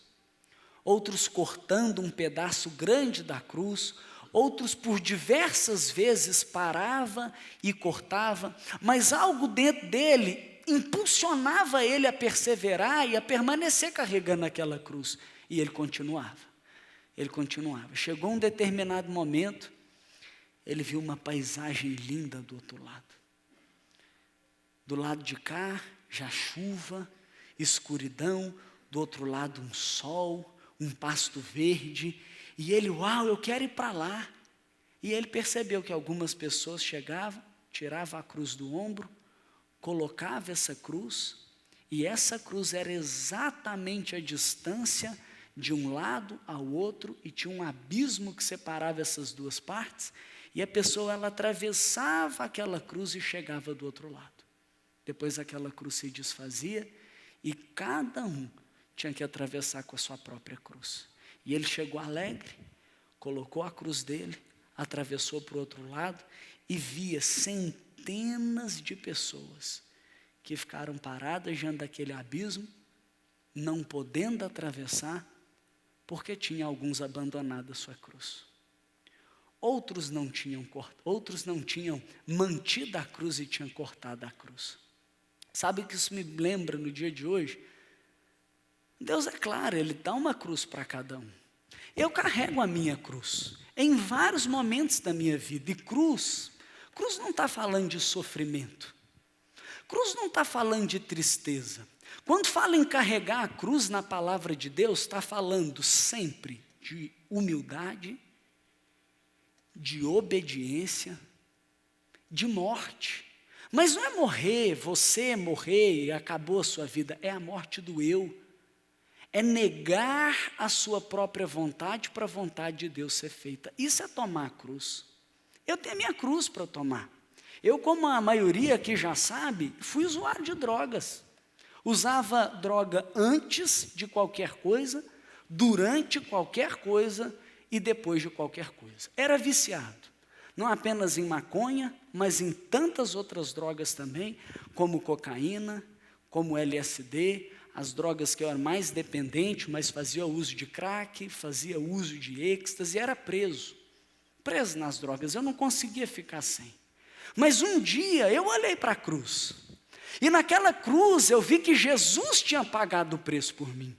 outros cortando um pedaço grande da cruz, outros por diversas vezes parava e cortava, mas algo dentro dele impulsionava ele a perseverar e a permanecer carregando aquela cruz. E ele continuava. Chegou um determinado momento, ele viu uma paisagem linda do outro lado. Do lado de cá, já chuva, escuridão, do outro lado um sol, um pasto verde, e ele, eu quero ir para lá. E ele percebeu que algumas pessoas chegavam, tiravam a cruz do ombro, colocavam essa cruz, e essa cruz era exatamente a distância de um lado ao outro, e tinha um abismo que separava essas duas partes, e a pessoa, ela atravessava aquela cruz e chegava do outro lado. Depois aquela cruz se desfazia, e cada um tinha que atravessar com a sua própria cruz. E ele chegou alegre, colocou a cruz dele, atravessou para o outro lado, e via centenas de pessoas que ficaram paradas diante daquele abismo, não podendo atravessar, porque tinha alguns abandonado a sua cruz. Outros não tinham mantido a cruz e tinham cortado a cruz. Sabe o que isso me lembra no dia de hoje? Deus é claro, Ele dá uma cruz para cada um. Eu carrego a minha cruz em vários momentos da minha vida. E cruz não está falando de sofrimento. Cruz não está falando de tristeza. Quando fala em carregar a cruz na palavra de Deus, está falando sempre de humildade, de obediência, de morte. Mas não é morrer, você morrer e acabou a sua vida, é a morte do eu. É negar a sua própria vontade para a vontade de Deus ser feita. Isso é tomar a cruz. Eu tenho a minha cruz para tomar. Eu, como a maioria aqui já sabe, fui usuário de drogas. Usava droga antes de qualquer coisa, durante qualquer coisa e depois de qualquer coisa. Era viciado, não apenas em maconha, mas em tantas outras drogas também, como cocaína, como LSD, as drogas que eu era mais dependente, mas fazia uso de crack, fazia uso de êxtase, e era preso nas drogas, eu não conseguia ficar sem. Mas um dia eu olhei para a cruz, e naquela cruz eu vi que Jesus tinha pagado o preço por mim.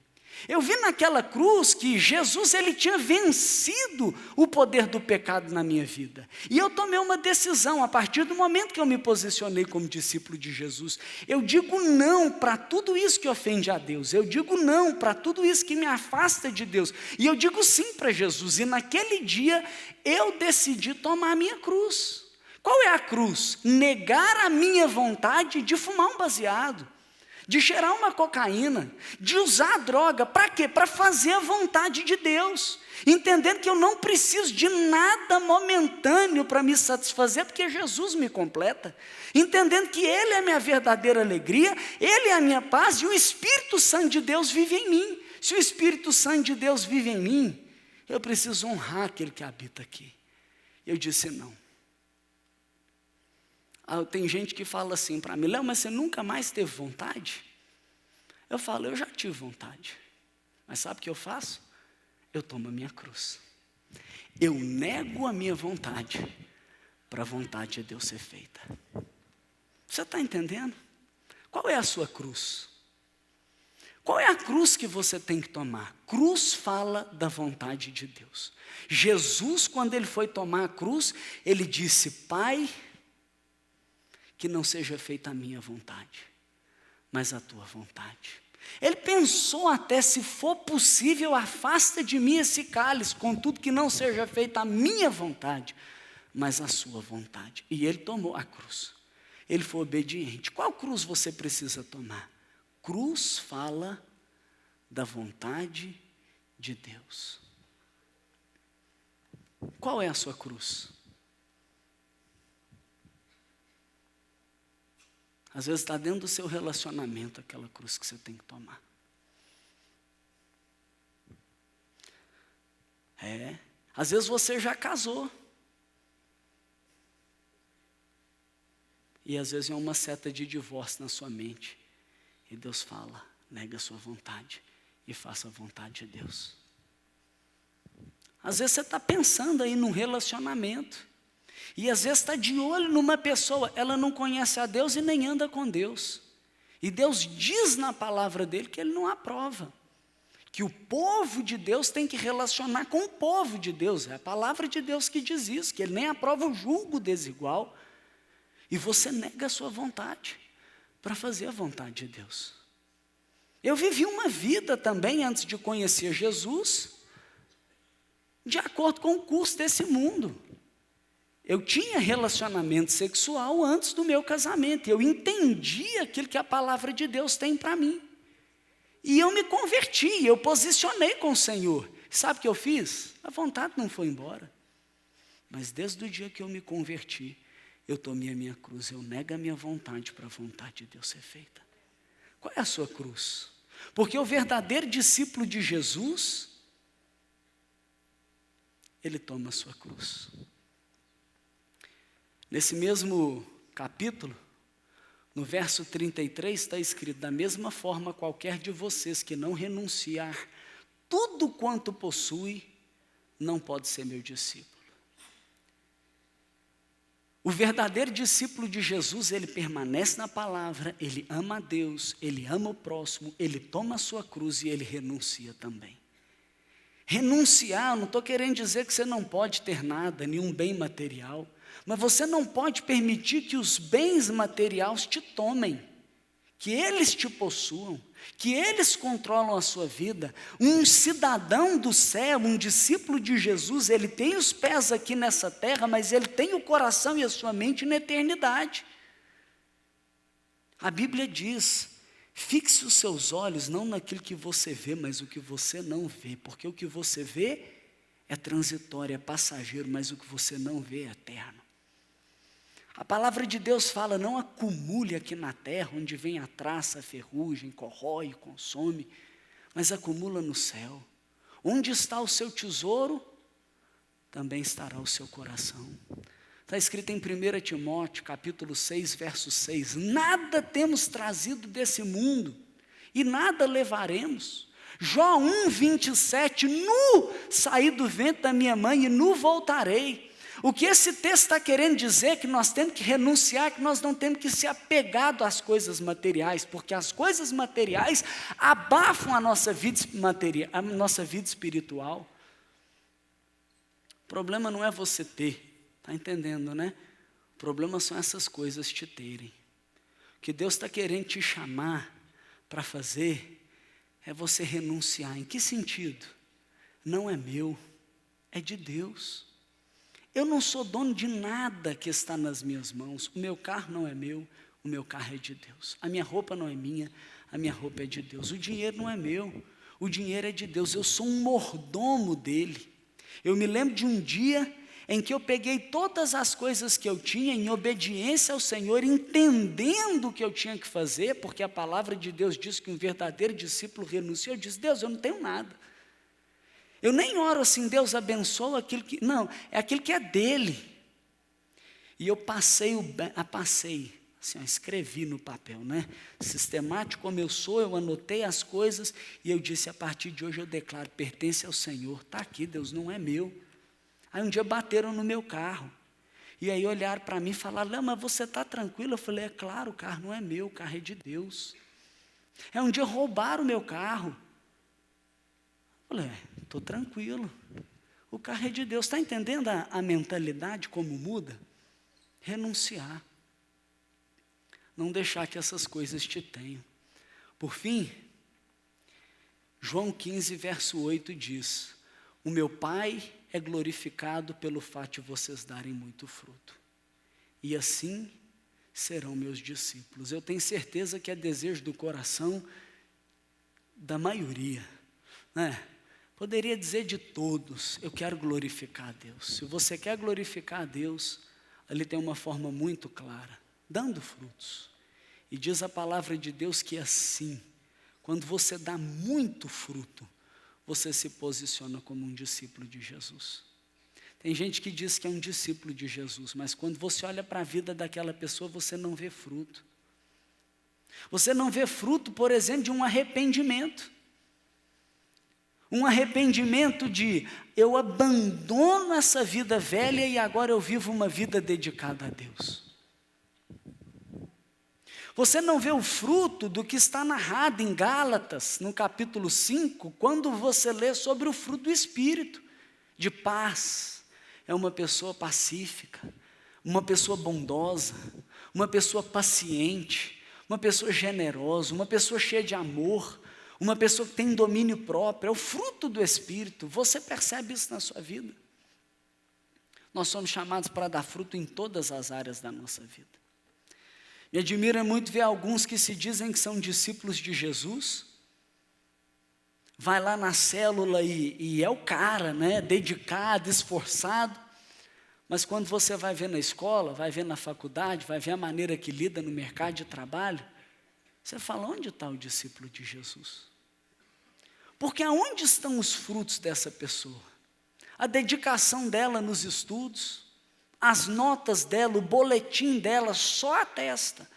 Eu vi naquela cruz que Jesus, Ele tinha vencido o poder do pecado na minha vida. E eu tomei uma decisão, a partir do momento que eu me posicionei como discípulo de Jesus. Eu digo não para tudo isso que ofende a Deus. Eu digo não para tudo isso que me afasta de Deus. E eu digo sim para Jesus. E naquele dia, eu decidi tomar a minha cruz. Qual é a cruz? Negar a minha vontade de fumar um baseado, de cheirar uma cocaína, de usar droga. Para quê? Para fazer a vontade de Deus. Entendendo que eu não preciso de nada momentâneo para me satisfazer, porque Jesus me completa. Entendendo que Ele é a minha verdadeira alegria, Ele é a minha paz e o Espírito Santo de Deus vive em mim. Se o Espírito Santo de Deus vive em mim, eu preciso honrar aquele que habita aqui. Eu disse não. Tem gente que fala assim para mim: Léo, mas você nunca mais teve vontade? Eu falo: eu já tive vontade. Mas sabe o que eu faço? Eu tomo a minha cruz. Eu nego a minha vontade para a vontade de Deus ser feita. Você está entendendo? Qual é a sua cruz? Qual é a cruz que você tem que tomar? Cruz fala da vontade de Deus. Jesus, quando Ele foi tomar a cruz, Ele disse: Pai, que não seja feita a minha vontade, mas a tua vontade. Ele pensou até: se for possível, afasta de mim esse cálice, contudo que não seja feita a minha vontade, mas a sua vontade. E Ele tomou a cruz. Ele foi obediente. Qual cruz você precisa tomar? Cruz fala da vontade de Deus. Qual é a sua cruz? Às vezes está dentro do seu relacionamento aquela cruz que você tem que tomar. Às vezes você já casou. E às vezes é uma seta de divórcio na sua mente. E Deus fala: nega a sua vontade e faça a vontade de Deus. Às vezes você está pensando aí num relacionamento. E às vezes está de olho numa pessoa, ela não conhece a Deus e nem anda com Deus. E Deus diz na palavra dele que Ele não aprova. Que o povo de Deus tem que relacionar com o povo de Deus. É a palavra de Deus que diz isso, que Ele nem aprova o julgo desigual. E você nega a sua vontade para fazer a vontade de Deus. Eu vivi uma vida também, antes de conhecer Jesus, de acordo com o curso desse mundo. Eu tinha relacionamento sexual antes do meu casamento. Eu entendi aquilo que a palavra de Deus tem para mim. E eu me converti, eu posicionei com o Senhor. Sabe o que eu fiz? A vontade não foi embora. Mas desde o dia que eu me converti, eu tomei a minha cruz. Eu nego a minha vontade para a vontade de Deus ser feita. Qual é a sua cruz? Porque o verdadeiro discípulo de Jesus, ele toma a sua cruz. Nesse mesmo capítulo, no verso 33 está escrito: da mesma forma qualquer de vocês que não renunciar tudo quanto possui, não pode ser meu discípulo. O verdadeiro discípulo de Jesus, ele permanece na palavra, ele ama a Deus, ele ama o próximo, ele toma a sua cruz e ele renuncia também. Renunciar, não estou querendo dizer que você não pode ter nada, nenhum bem material, mas você não pode permitir que os bens materiais te tomem, que eles te possuam, que eles controlam a sua vida. Um cidadão do céu, um discípulo de Jesus, ele tem os pés aqui nessa terra, mas ele tem o coração e a sua mente na eternidade. A Bíblia diz: fixe os seus olhos não naquilo que você vê, mas o que você não vê, porque o que você vê é transitório, é passageiro, mas o que você não vê é eterno. A palavra de Deus fala: não acumule aqui na terra, onde vem a traça, a ferrugem, corrói, consome, mas acumula no céu. Onde está o seu tesouro, também estará o seu coração. Está escrito em 1 Timóteo, capítulo 6, verso 6, nada temos trazido desse mundo, e nada levaremos. Jó 1, 27, nu saí do ventre da minha mãe, e nu voltarei. O que esse texto está querendo dizer é que nós temos que renunciar, que nós não temos que ser apegados às coisas materiais, porque as coisas materiais abafam a nossa vida espiritual. O problema não é você ter, está entendendo, né? O problema são essas coisas te terem. O que Deus está querendo te chamar para fazer é você renunciar. Em que sentido? Não é meu, é de Deus. Eu não sou dono de nada que está nas minhas mãos. O meu carro não é meu, o meu carro é de Deus. A minha roupa não é minha, a minha roupa é de Deus. O dinheiro não é meu, o dinheiro é de Deus. Eu sou um mordomo dele. Eu me lembro de um dia em que eu peguei todas as coisas que eu tinha em obediência ao Senhor, entendendo o que eu tinha que fazer, porque a palavra de Deus diz que um verdadeiro discípulo renuncia. Eu disse: Deus, eu não tenho nada. Eu nem oro assim: Deus abençoa aquilo que... Não, é aquilo que é dele. E eu passei, assim, escrevi no papel, né? Sistemático como eu sou, eu anotei as coisas e eu disse: a partir de hoje eu declaro, pertence ao Senhor. Está aqui, Deus, não é meu. Aí um dia bateram no meu carro. E aí olharam para mim e falaram: não, mas você está tranquilo? Eu falei: é claro, o carro não é meu, o carro é de Deus. Aí um dia roubaram o meu carro. Eu falei: estou tranquilo, o carro é de Deus. Está entendendo a mentalidade como muda? Renunciar. Não deixar que essas coisas te tenham. Por fim, João 15, verso 8 diz: o meu Pai é glorificado pelo fato de vocês darem muito fruto, e assim serão meus discípulos. Eu tenho certeza que é desejo do coração da maioria, né? Poderia dizer de todos: eu quero glorificar a Deus. Se você quer glorificar a Deus, ali tem uma forma muito clara: dando frutos. E diz a palavra de Deus que assim, quando você dá muito fruto, você se posiciona como um discípulo de Jesus. Tem gente que diz que é um discípulo de Jesus, mas quando você olha para a vida daquela pessoa, você não vê fruto. Você não vê fruto, por exemplo, de um arrependimento. Um arrependimento de: eu abandono essa vida velha e agora eu vivo uma vida dedicada a Deus. Você não vê o fruto do que está narrado em Gálatas, no capítulo 5, quando você lê sobre o fruto do Espírito, de paz. É uma pessoa pacífica, uma pessoa bondosa, uma pessoa paciente, uma pessoa generosa, uma pessoa cheia de amor, uma pessoa que tem domínio próprio. É o fruto do Espírito. Você percebe isso na sua vida? Nós somos chamados para dar fruto em todas as áreas da nossa vida. Me admira muito ver alguns que se dizem que são discípulos de Jesus, vai lá na célula e é o cara, né, dedicado, esforçado, mas quando você vai ver na escola, vai ver na faculdade, vai ver a maneira que lida no mercado de trabalho, você fala: onde está o discípulo de Jesus? Porque aonde estão os frutos dessa pessoa? A dedicação dela nos estudos, as notas dela, o boletim dela só atesta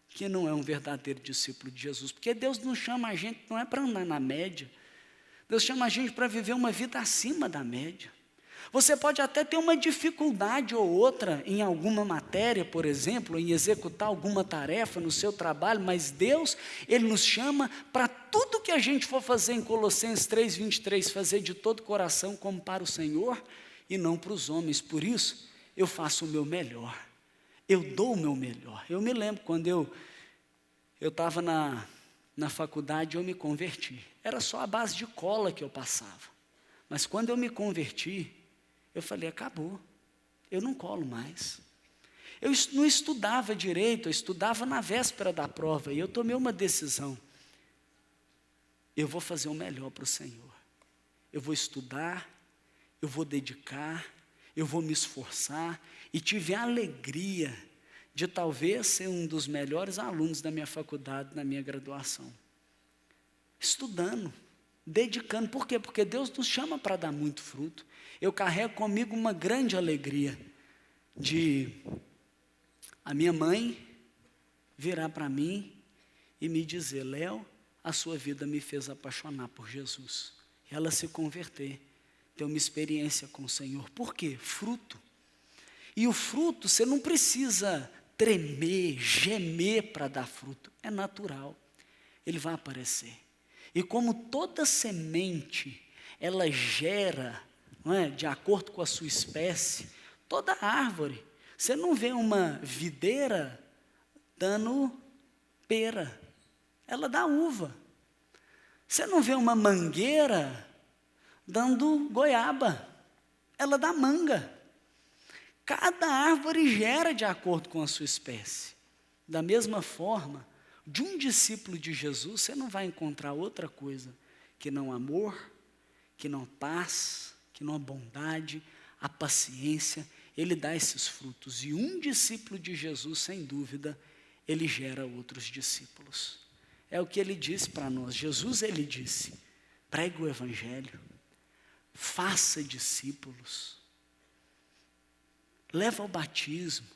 que não é um verdadeiro discípulo de Jesus. Porque Deus não chama a gente, não é para andar na média. Deus chama a gente para viver uma vida acima da média. Você pode até ter uma dificuldade ou outra em alguma matéria, por exemplo, em executar alguma tarefa no seu trabalho, mas Deus, Ele nos chama para tudo que a gente for fazer em Colossenses 3:23, fazer de todo o coração como para o Senhor e não para os homens. Por isso, eu faço o meu melhor, eu dou o meu melhor. Eu me lembro quando eu estava na faculdade, eu me converti. Era só a base de cola que eu passava. Mas quando eu me converti, eu falei, acabou, eu não colo mais. Eu não estudava direito, eu estudava na véspera da prova, e eu tomei uma decisão. Eu vou fazer o melhor para o Senhor. Eu vou estudar, eu vou dedicar, eu vou me esforçar, e tive a alegria de talvez ser um dos melhores alunos da minha faculdade, na minha graduação. Estudando, dedicando. Por quê? Porque Deus nos chama para dar muito fruto. Eu carrego comigo uma grande alegria de a minha mãe virar para mim e me dizer, Léo, a sua vida me fez apaixonar por Jesus. E ela se converter, ter uma experiência com o Senhor. Por quê? Fruto. E o fruto, você não precisa tremer, gemer para dar fruto. É natural. Ele vai aparecer. E como toda semente, ela gera, não é, de acordo com a sua espécie, toda árvore. Você não vê uma videira dando pera, ela dá uva. Você não vê uma mangueira dando goiaba, ela dá manga. Cada árvore gera de acordo com a sua espécie. Da mesma forma, de um discípulo de Jesus, você não vai encontrar outra coisa que não amor, que não paz, que não a bondade, a paciência. Ele dá esses frutos. E um discípulo de Jesus, sem dúvida, ele gera outros discípulos. É o que ele disse para nós. Jesus, ele disse, pregue o evangelho, faça discípulos, leva ao batismo,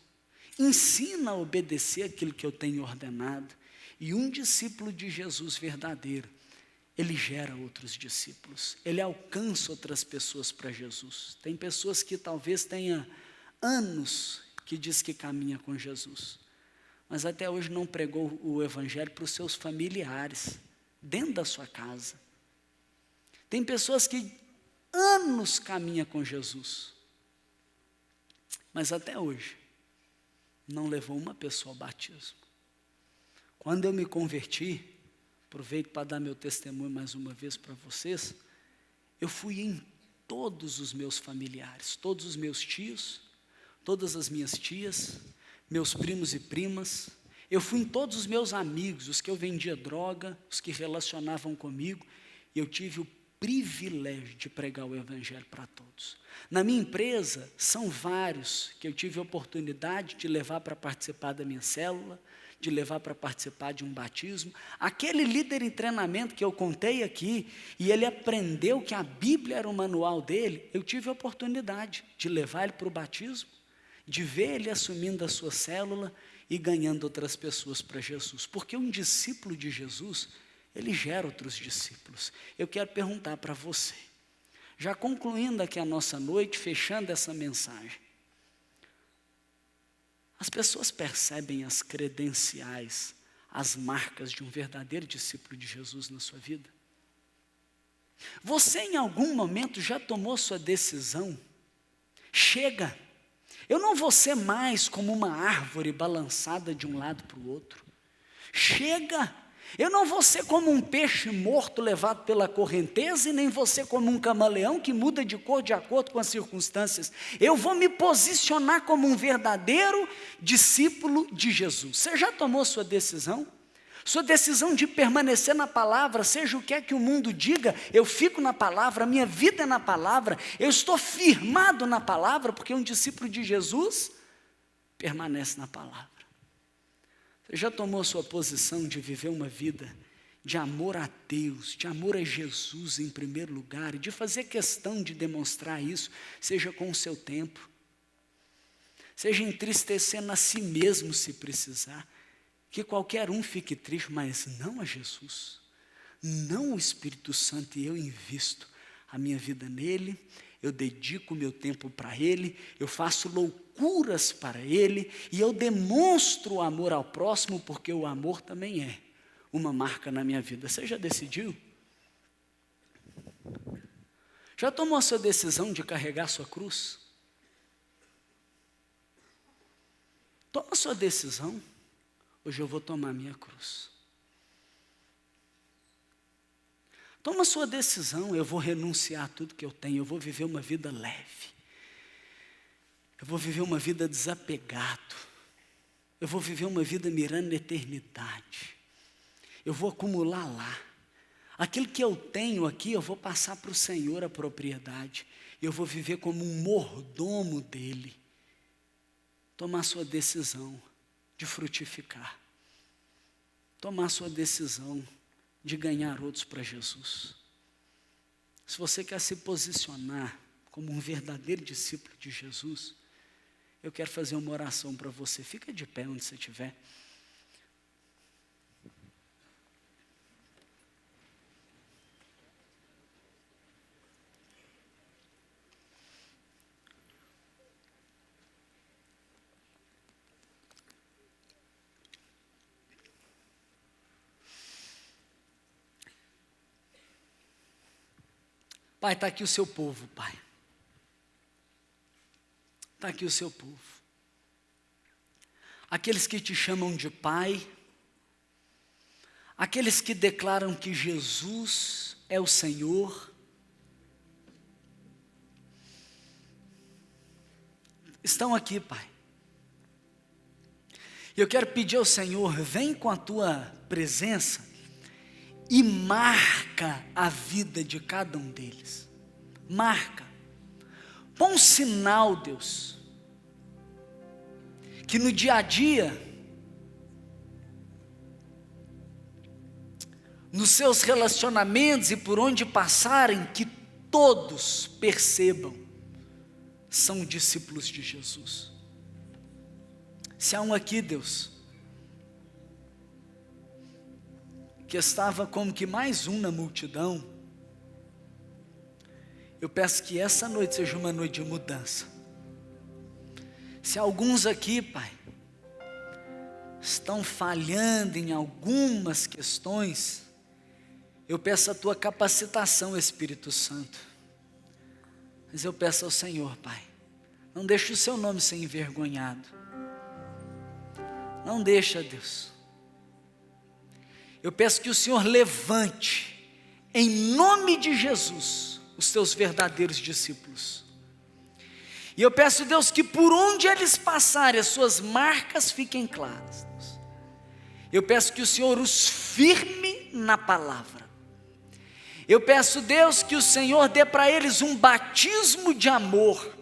ensina a obedecer aquilo que eu tenho ordenado. E um discípulo de Jesus verdadeiro, ele gera outros discípulos, ele alcança outras pessoas para Jesus. Tem pessoas que talvez tenham anos que diz que caminha com Jesus, mas até hoje não pregou o evangelho para os seus familiares, dentro da sua casa. Tem pessoas que anos caminham com Jesus, mas até hoje não levou uma pessoa ao batismo. Quando eu me converti, aproveito para dar meu testemunho mais uma vez para vocês, eu fui em todos os meus familiares, todos os meus tios, todas as minhas tias, meus primos e primas, eu fui em todos os meus amigos, os que eu vendia droga, os que relacionavam comigo, e eu tive o privilégio de pregar o evangelho para todos. Na minha empresa, são vários que eu tive a oportunidade de levar para participar da minha célula, de levar para participar de um batismo. Aquele líder em treinamento que eu contei aqui, e ele aprendeu que a Bíblia era o manual dele, eu tive a oportunidade de levar ele para o batismo, de ver ele assumindo a sua célula e ganhando outras pessoas para Jesus. Porque um discípulo de Jesus, ele gera outros discípulos. Eu quero perguntar para você, já concluindo aqui a nossa noite, fechando essa mensagem, as pessoas percebem as credenciais, as marcas de um verdadeiro discípulo de Jesus na sua vida? Você em algum momento já tomou sua decisão? Chega, eu não vou ser mais como uma árvore balançada de um lado para o outro. Chega, eu não vou ser como um peixe morto levado pela correnteza, e nem vou ser como um camaleão que muda de cor de acordo com as circunstâncias. Eu vou me posicionar como um verdadeiro discípulo de Jesus. Você já tomou sua decisão? Sua decisão de permanecer na palavra, seja o que é que o mundo diga, eu fico na palavra, a minha vida é na palavra, eu estou firmado na palavra, porque um discípulo de Jesus permanece na palavra. Você já tomou sua posição de viver uma vida de amor a Deus, de amor a Jesus em primeiro lugar, e de fazer questão de demonstrar isso, seja com o seu tempo, seja entristecendo a si mesmo se precisar, que qualquer um fique triste, mas não a Jesus, não o Espírito Santo, e eu invisto a minha vida nele, eu dedico o meu tempo para ele, eu faço loucuras para ele, e eu demonstro o amor ao próximo, porque o amor também é uma marca na minha vida. Você já decidiu? Já tomou a sua decisão de carregar a sua cruz? Toma a sua decisão. Hoje eu vou tomar a minha cruz. Toma a sua decisão. Eu vou renunciar a tudo que eu tenho. Eu vou viver uma vida leve. Eu vou viver uma vida desapegado. Eu vou viver uma vida mirando na eternidade. Eu vou acumular lá. Aquilo que eu tenho aqui, eu vou passar para o Senhor a propriedade. Eu vou viver como um mordomo dele. Tomar sua decisão de frutificar. Tomar sua decisão de ganhar outros para Jesus. Se você quer se posicionar como um verdadeiro discípulo de Jesus, eu quero fazer uma oração para você. Fica de pé onde você estiver. Pai, está aqui o seu povo, Pai. Está aqui o seu povo. Aqueles que te chamam de Pai, aqueles que declaram que Jesus é o Senhor, estão aqui, Pai. E eu quero pedir ao Senhor, vem com a tua presença e marca a vida de cada um deles. Marca. Põe um sinal, Deus, que no dia a dia, nos seus relacionamentos e por onde passarem, que todos percebam, são discípulos de Jesus. Se há um aqui, Deus, que estava como que mais um na multidão, eu peço que essa noite seja uma noite de mudança. Se alguns aqui, Pai, estão falhando em algumas questões, eu peço a tua capacitação, Espírito Santo. Mas eu peço ao Senhor, Pai, não deixe o seu nome ser envergonhado. Não deixa, Deus. Eu peço que o Senhor levante, em nome de Jesus, os teus verdadeiros discípulos. E eu peço, Deus, que por onde eles passarem, as suas marcas fiquem claras, Deus. Eu peço que o Senhor os firme na palavra. Eu peço, Deus, que o Senhor dê para eles um batismo de amor,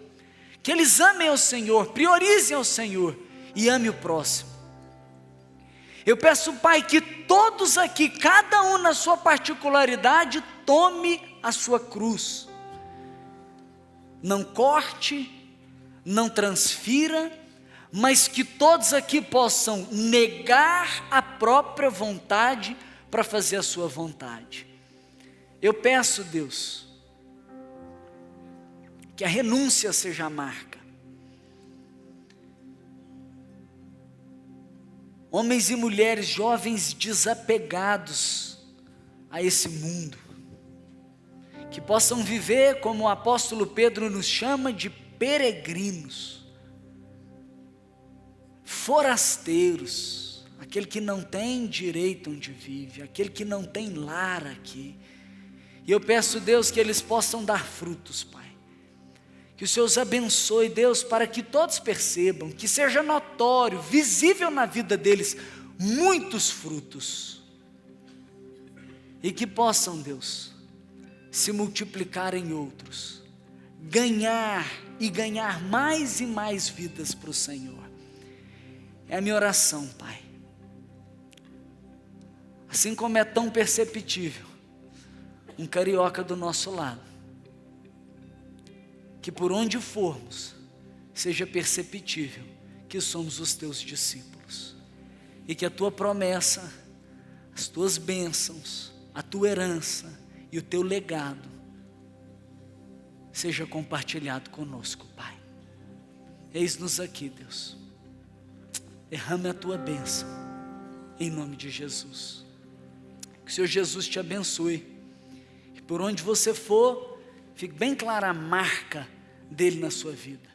que eles amem ao Senhor, priorizem ao Senhor e amem o próximo. Eu peço, Pai, que todos aqui, cada um na sua particularidade, tome a sua cruz. Não corte, não transfira, mas que todos aqui possam negar a própria vontade para fazer a sua vontade. Eu peço, Deus, que a renúncia seja a marca. Homens e mulheres, jovens desapegados a esse mundo, que possam viver como o apóstolo Pedro nos chama de peregrinos, forasteiros, aquele que não tem direito onde vive, aquele que não tem lar aqui. E eu peço, Deus, que eles possam dar frutos, Pai. Que o Senhor os abençoe, Deus, para que todos percebam, que seja notório, visível na vida deles, muitos frutos. E que possam, Deus, se multiplicar em outros, ganhar e ganhar mais e mais vidas para o Senhor. É a minha oração, Pai. Assim como é tão perceptível um carioca do nosso lado, que por onde formos, seja perceptível que somos os teus discípulos, e que a tua promessa, as tuas bênçãos, a tua herança e o teu legado seja compartilhado conosco, Pai. Eis-nos aqui, Deus. Derrame a tua bênção, em nome de Jesus. Que o Senhor Jesus te abençoe, e por onde você for, fique bem clara a marca dele na sua vida.